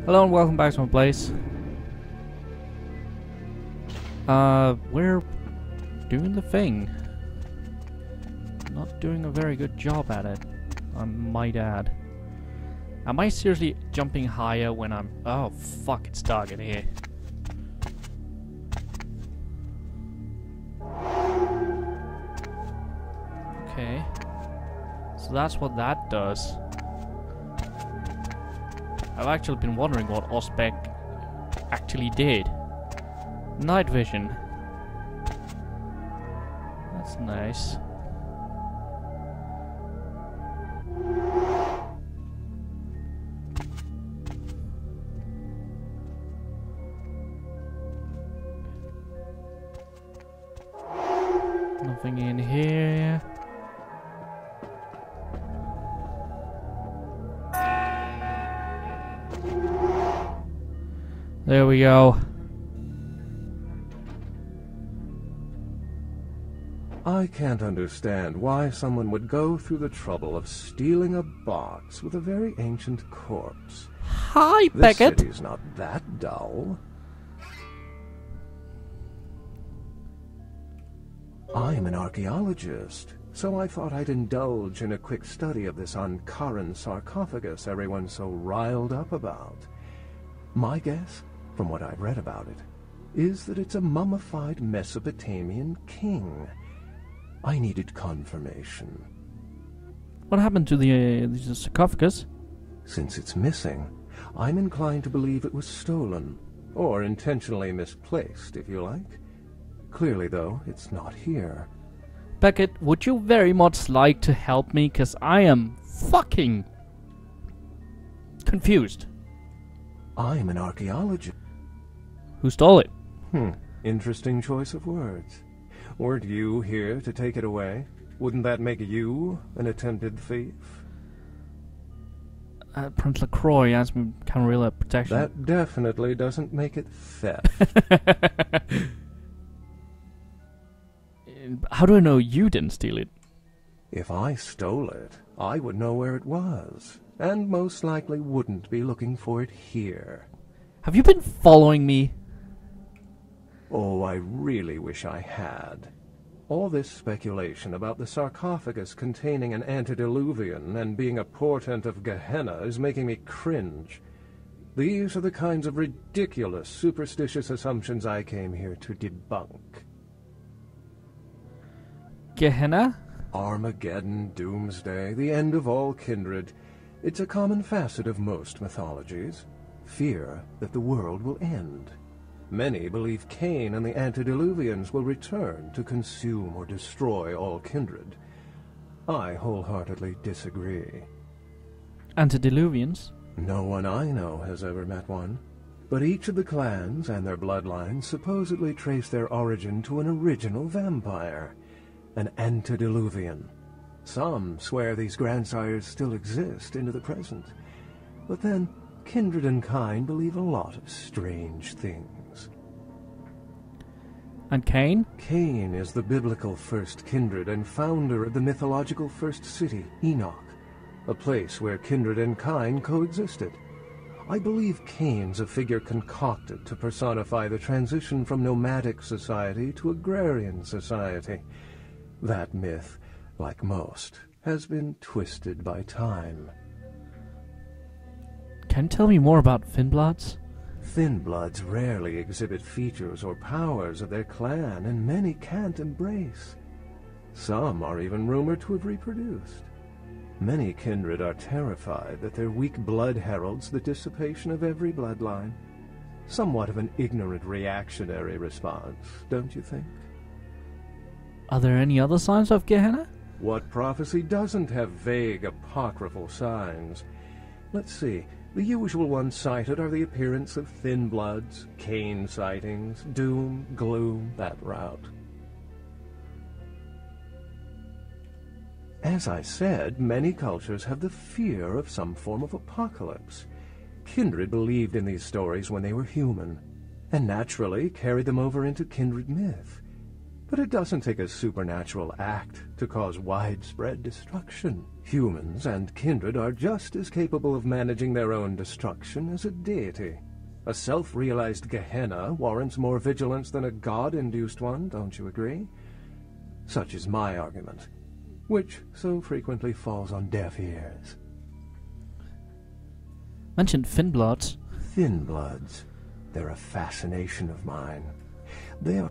Hello and welcome back to my place. We're doing the thing. Not doing a very good job at it, I might add. Am I seriously jumping higher when I'm... Oh, fuck, it's dark in here. Okay. So that's what that does. I've actually been wondering what Ospec actually did. Night vision. That's nice. Nothing in here. There we go. I can't understand why someone would go through the trouble of stealing a box with a very ancient corpse. Hi, This Beckett. city's not that dull. I'm an archaeologist, so I thought I'd indulge in a quick study of this Ankaran sarcophagus everyone's so riled up about. My guess, from what I've read about it, is that it's a mummified Mesopotamian king. I needed confirmation. What happened to the sarcophagus? Since it's missing, I'm inclined to believe it was stolen, or intentionally misplaced, if you like. Clearly, though, it's not here. Beckett, would you very much like to help me? Because I am fucking confused. I'm an archaeologist. Who stole it? Interesting choice of words. Weren't you here to take it away? Wouldn't that make you an attempted thief? Prince LaCroix asked me Camarilla protection. That definitely doesn't make it theft. How do I know you didn't steal it? If I stole it, I would know where it was, and most likely wouldn't be looking for it here. Have you been following me? Oh, I really wish I had. All this speculation about the sarcophagus containing an antediluvian and being a portent of Gehenna is making me cringe. These are the kinds of ridiculous, superstitious assumptions I came here to debunk. Gehenna? Armageddon, doomsday, the end of all kindred. It's a common facet of most mythologies. Fear that the world will end. Many believe Cain and the antediluvians will return to consume or destroy all kindred. I wholeheartedly disagree. Antediluvians? No one I know has ever met one. But each of the clans and their bloodlines supposedly trace their origin to an original vampire, an antediluvian. Some swear these grandsires still exist into the present. But then, kindred and kind believe a lot of strange things. And Cain? Cain is the biblical first kindred and founder of the mythological first city, Enoch, a place where kindred and kind coexisted. I believe Cain's a figure concocted to personify the transition from nomadic society to agrarian society. That myth, like most, has been twisted by time. Can you tell me more about Finbloods? Thin-bloods rarely exhibit features or powers of their clan, and many can't embrace. Some are even rumored to have reproduced. Many kindred are terrified that their weak blood heralds the dissipation of every bloodline. Somewhat of an ignorant reactionary response, don't you think? Are there any other signs of Gehenna? What prophecy doesn't have vague apocryphal signs? Let's see. The usual ones cited are the appearance of thin bloods, Cain sightings, doom, gloom, that route. As I said, many cultures have the fear of some form of apocalypse. Kindred believed in these stories when they were human, and naturally carried them over into kindred myth. But it doesn't take a supernatural act to cause widespread destruction. Humans and kindred are just as capable of managing their own destruction as a deity. A self-realized Gehenna warrants more vigilance than a god-induced one, don't you agree? Such is my argument, which so frequently falls on deaf ears. Mentioned thin bloods. Thin bloods. They're a fascination of mine. They are...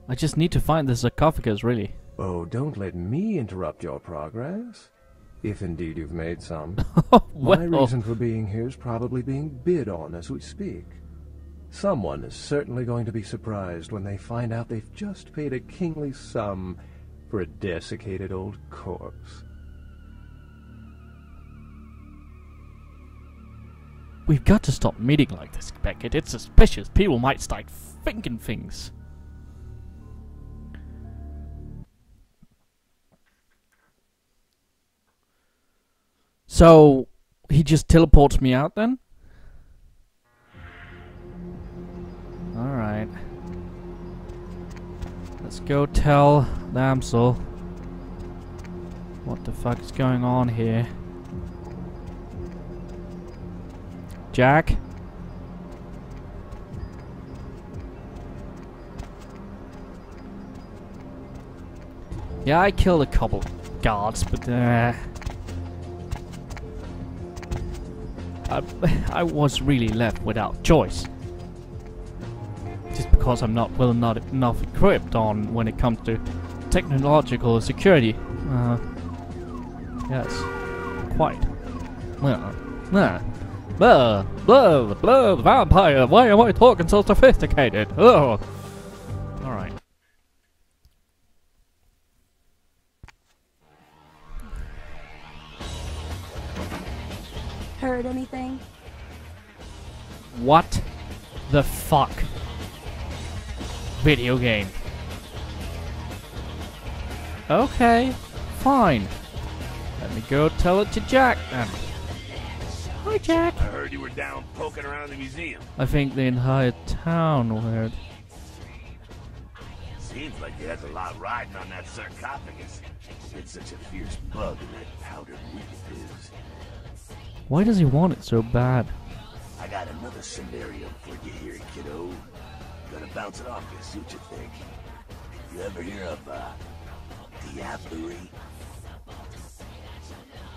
I just need to find the sarcophagus, really. Oh, don't let me interrupt your progress. If indeed you've made some. Well. My reason for being here is probably being bid on as we speak. Someone is certainly going to be surprised when they find out they've just paid a kingly sum for a desiccated old corpse. We've got to stop meeting like this, Beckett. It's suspicious. People might start thinking things. So, he just teleports me out then? Alright. Let's go tell Damsel what the fuck is going on here. Jack? Yeah, I killed a couple guards, but I was really left without choice. Just because I'm not enough equipped on when it comes to technological security. Yes, quite. Blah, vampire, why am I talking so sophisticated? Oh. Alright. Heard anything? What the fuck? Video game. Okay, fine. Let me go tell it to Jack then. Hi, Jack. I heard you were down poking around the museum. I think the entire town heard. Seems like you had a lot riding on that sarcophagus. It's such a fierce bug in that powdered wheat it is. Why does he want it so bad? I got another scenario for you here, kiddo. Gonna bounce it off you, see what you think. You ever hear of, diablerie?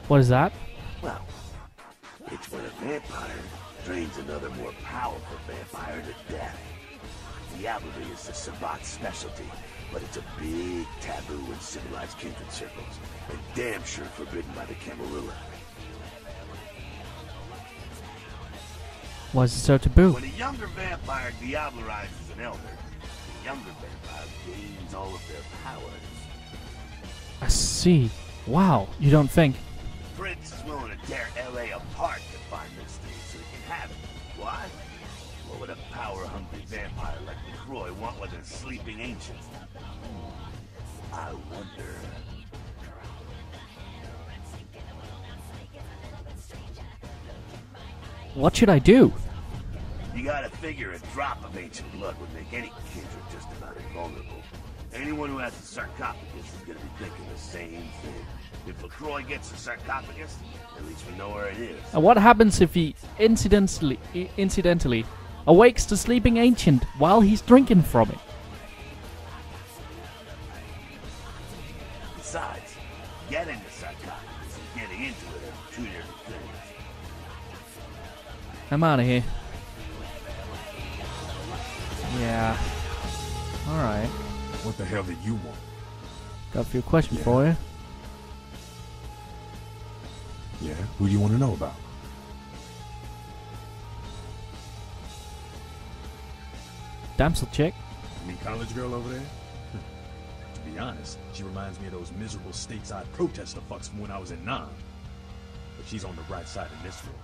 What is that? Well, it's when a vampire drains another more powerful vampire to death. Diablerie is the Sabbat's specialty, but it's a big taboo in civilized kindred circles, and damn sure forbidden by the Camarilla. Why is it so taboo? When a younger vampire diablerizes an elder, the younger vampire gains all of their powers. I see. Wow, you don't think? Prince is willing to tear LA apart to find this thing so he can have it. Why? What would a power-hungry vampire like LaCroix want with a sleeping ancient? I wonder. What should I do? You gotta figure a drop of ancient blood would make any kindred just about invulnerable. Anyone who has a sarcophagus is gonna be thinking the same thing. If LaCroix gets a sarcophagus, at least we know where it is. And what happens if he incidentally awakes the sleeping ancient while he's drinking from it? Besides, getting the sarcophagus and getting into it are two different things. I'm out of here. Yeah. Alright. What the hell did you want? Got a few questions for you. Yeah? Who do you want to know about? Damsel chick. You mean college girl over there? To be honest, she reminds me of those miserable stateside protester fucks from when I was in Nam. But she's on the right side in this room.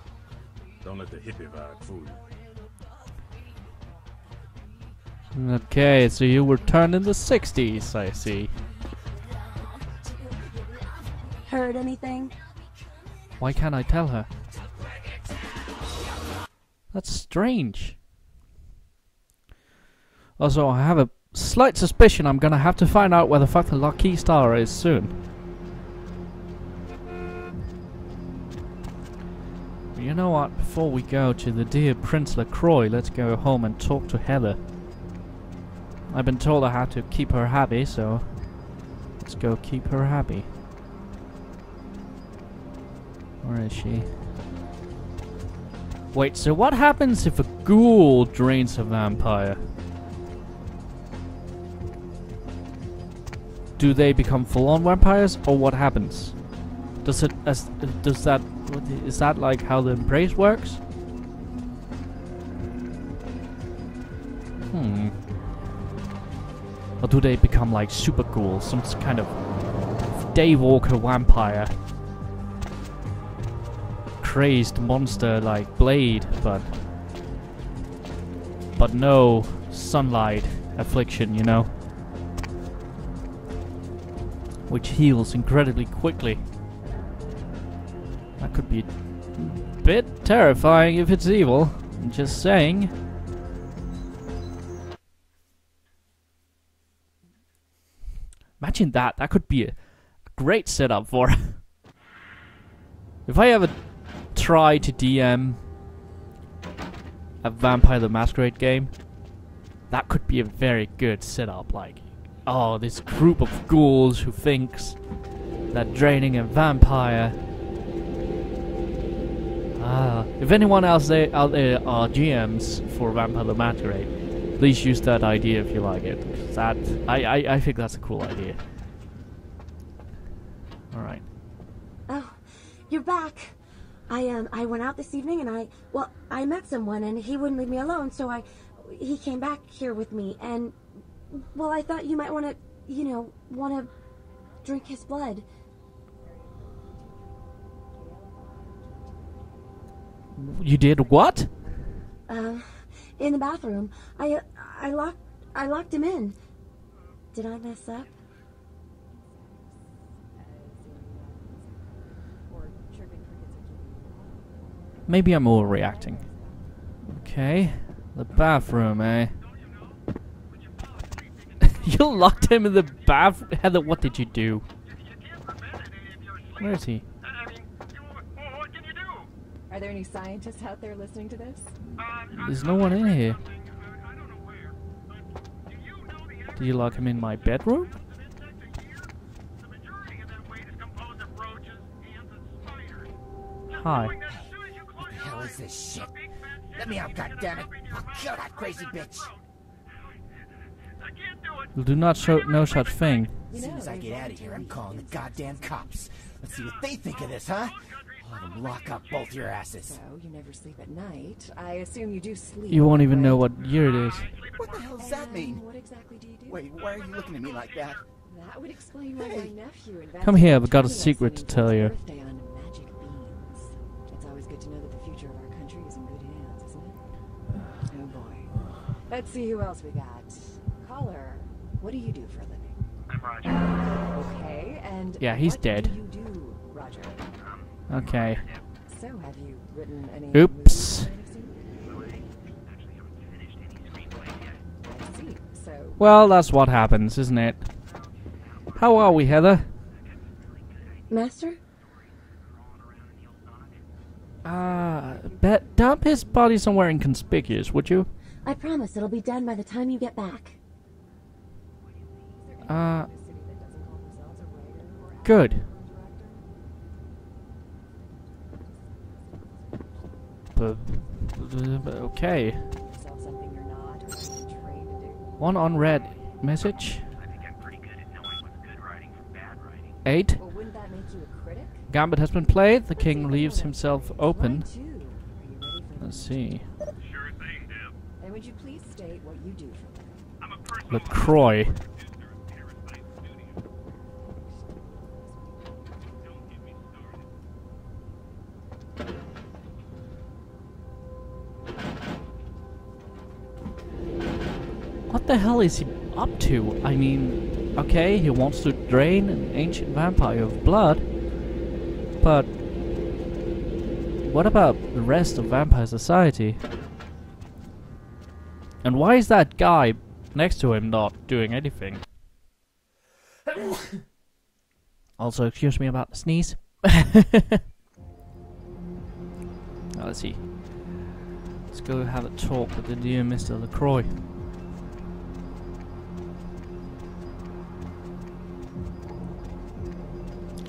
Don't let the hippie vibe fool you. Okay, so you were turned in the 60s, I see. Heard anything? Why can't I tell her? That's strange. Also, I have a slight suspicion I'm gonna have to find out where the fuck the lucky star is soon. You know what? Before we go to the dear Prince LaCroix, let's go home and talk to Heather. I've been told I have to keep her happy, so let's go keep her happy. Where is she? Wait, so what happens if a ghoul drains a vampire? Do they become full-on vampires, or what happens? Is that like how the embrace works? Or do they become like super ghouls, some kind of daywalker vampire? Crazed monster like Blade, but no sunlight affliction, you know? Which heals incredibly quickly. That could be a bit terrifying if it's evil. I'm just saying. Imagine that. That could be a great setup for... If I ever try to DM a Vampire the Masquerade game, that could be a very good setup. Like, oh, this group of ghouls who thinks that draining a vampire... if anyone else out there are GMs for Vampire the Masquerade, please use that idea if you like it. That I think that's a cool idea. Alright. Oh, you're back. I went out this evening and I met someone and he wouldn't leave me alone, so he came back here with me and, well, I thought you might want to drink his blood. You did what? In the bathroom. I locked him in. Did I mess up? Maybe I'm overreacting. Okay. The bathroom, eh? You locked him in the bathroom? Heather, what did you do? Where is he? Are there any scientists out there listening to this? There's no one in here. Did you lock him in my bedroom? Hi. What the hell is this shit? Let me out, goddammit! I'll kill that crazy bitch! You do not show no such thing. As soon as I get out of here, I'm calling the goddamn cops. Let's see what they think of this, huh? I'll have them lock up both your asses. So, you never sleep at night. I assume you do sleep. You won't even right? know what year it is. What the hell does that mean? What exactly do you do? Wait, why are you looking at me like that? That would explain why my nephew invested Come here, I've in got a us secret when to he tell did his you. birthday on magic beans. It's always good to know that the future of our country is in good hands, isn't it? Oh boy. Let's see who else we got. Caller, what do you do for a living? I'm Roger. Okay, and Yeah, he's what dead. do you do, Roger? Okay. So, have you written any Oops. movies I see. So, Well, that's what happens, isn't it? How are we, Heather? Master? Dump his body somewhere inconspicuous, would you? I promise it'll be done by the time you get back. Good. Okay. yourself something you're not or something you're trained to do. One unread message. I think I'm pretty good at knowing what's good writing from bad writing. 8. Well, wouldn't that make you a critic? Gambit has been played. The king leaves himself open. Mine too. Are you ready for Let's see. Sure thing, Deb. And would you please state what you do for a living? I'm a personal LaCroix. producer of Parasite Studio. Don't get me started. What the hell is he up to? I mean, okay, he wants to drain an ancient vampire of blood, but what about the rest of vampire society? And why is that guy next to him not doing anything. Also, excuse me about the sneeze. Now, let's see. Let's go have a talk with the dear Mr. LaCroix.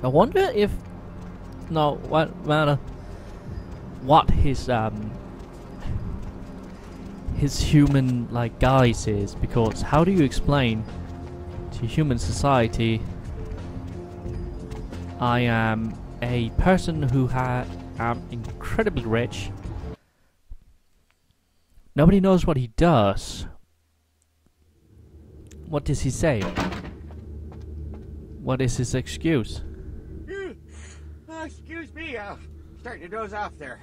I wonder if what his human like guise is, because how do you explain to human society I am a person who am incredibly rich. Nobody knows what he does. What does he say? What is his excuse? Oh, excuse me, starting to doze off there.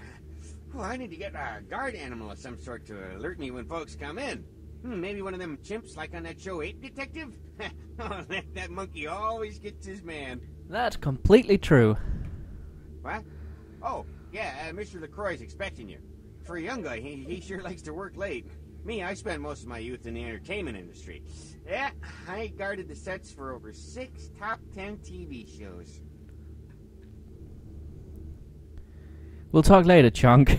Oh, I need to get a guard animal of some sort to alert me when folks come in. Maybe one of them chimps like on that show Ape Detective? Oh, that monkey always gets his man. That's completely true. What? Oh, yeah, Mr. LaCroix's expecting you. For a young guy, he sure likes to work late. Me, I spent most of my youth in the entertainment industry. Yeah, I guarded the sets for over 6 top 10 TV shows. We'll talk later, Chunk.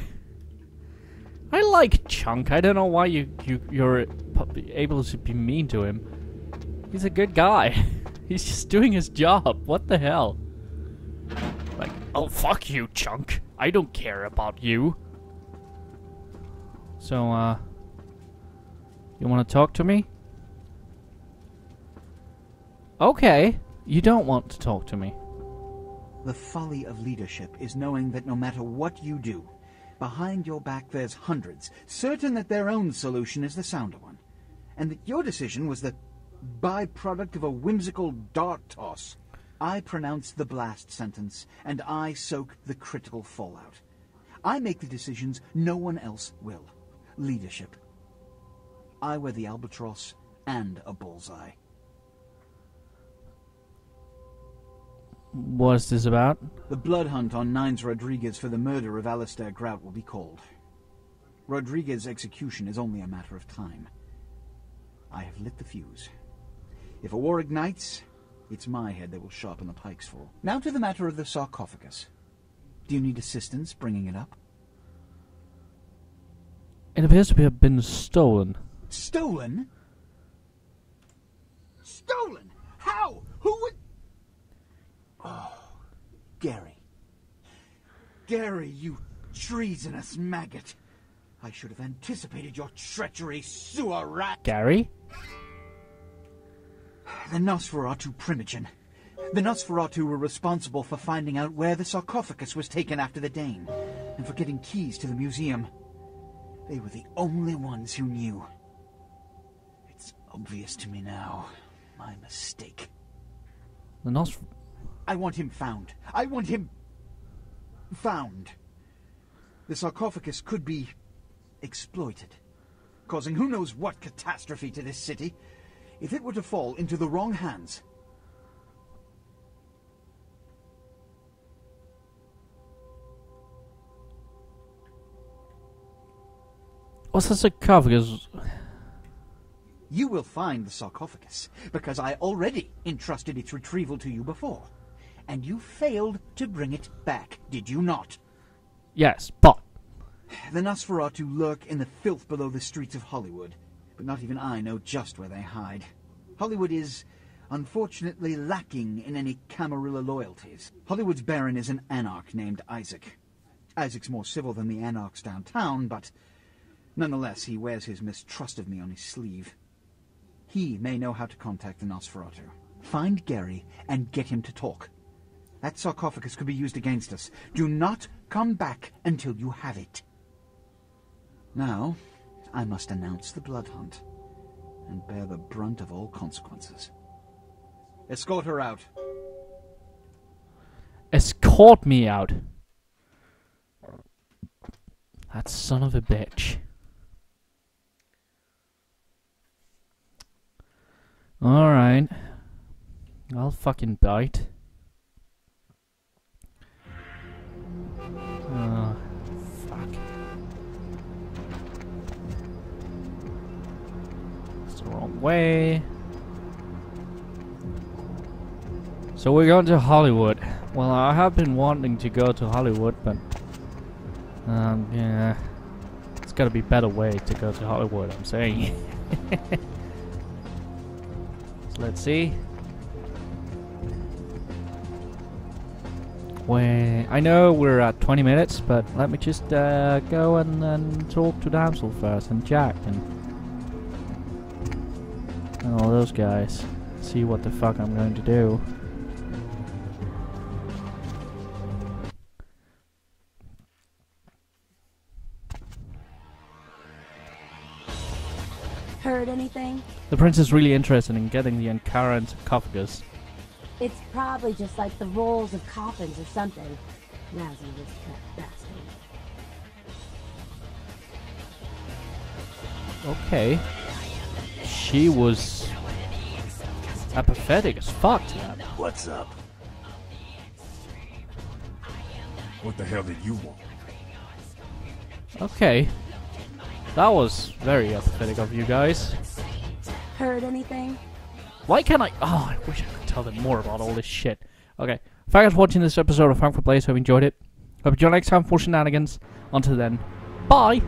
I like Chunk. I don't know why you're able to be mean to him. He's a good guy. He's just doing his job. What the hell? Like, oh, fuck you, Chunk. I don't care about you. So, you want to talk to me? Okay. You don't want to talk to me. The folly of leadership is knowing that no matter what you do, behind your back there's hundreds, certain that their own solution is the sounder one, and that your decision was the byproduct of a whimsical dart toss. I pronounce the blast sentence, and I soak the critical fallout. I make the decisions no one else will. Leadership. I wear the albatross and a bullseye. What's this about? The blood hunt on Nines Rodriguez for the murder of Alistair Grout will be called. Rodriguez's execution is only a matter of time. I have lit the fuse. If a war ignites, it's my head they will sharpen the pikes for. Now to the matter of the sarcophagus. Do you need assistance bringing it up? It appears to have been stolen. Stolen? Stolen? How? Who would... Oh, Gary. Gary, you treasonous maggot. I should have anticipated your treachery, sewer rat. Gary? The Nosferatu Primogen. The Nosferatu were responsible for finding out where the sarcophagus was taken after the Dane, and for getting keys to the museum. They were the only ones who knew. It's obvious to me now. My mistake. The I want him found. I want him... found. The sarcophagus could be exploited, causing who knows what catastrophe to this city. If it were to fall into the wrong hands... What's the sarcophagus? You will find the sarcophagus, because I already entrusted its retrieval to you before. And you failed to bring it back, did you not? Yes, but... The Nosferatu lurk in the filth below the streets of Hollywood, but not even I know just where they hide. Hollywood is, unfortunately, lacking in any Camarilla loyalties. Hollywood's baron is an anarch named Isaac. Isaac's more civil than the anarchs downtown, but nonetheless he wears his mistrust of me on his sleeve. He may know how to contact the Nosferatu. Find Gary and get him to talk. That sarcophagus could be used against us. Do not come back until you have it. Now, I must announce the blood hunt and bear the brunt of all consequences. Escort her out. Escort me out. That son of a bitch. Alright. I'll fucking bite. Fuck. It's the wrong way. So we're going to Hollywood. Well, I have been wanting to go to Hollywood, but yeah, it's gotta be a better way to go to Hollywood, I'm saying. So let's see. I know we're at 20 minutes, but let me just go and talk to Damsel first, and Jack, and all those guys. See what the fuck I'm going to do. Heard anything? The prince is really interested in getting the Ankara sarcophagus. It's probably just like the rolls of coffins or something. Lousy this bastard. Okay. She was apathetic as fuck to that. What's up? What the hell did you want? Okay. That was very apathetic of you guys. Heard anything? Why can't I? Oh, I wish I could tell them more about all this shit. Okay. Thanks for watching this episode of Frankfurt Plays. Hope you enjoyed it. Hope you join next time for shenanigans. Until then, bye!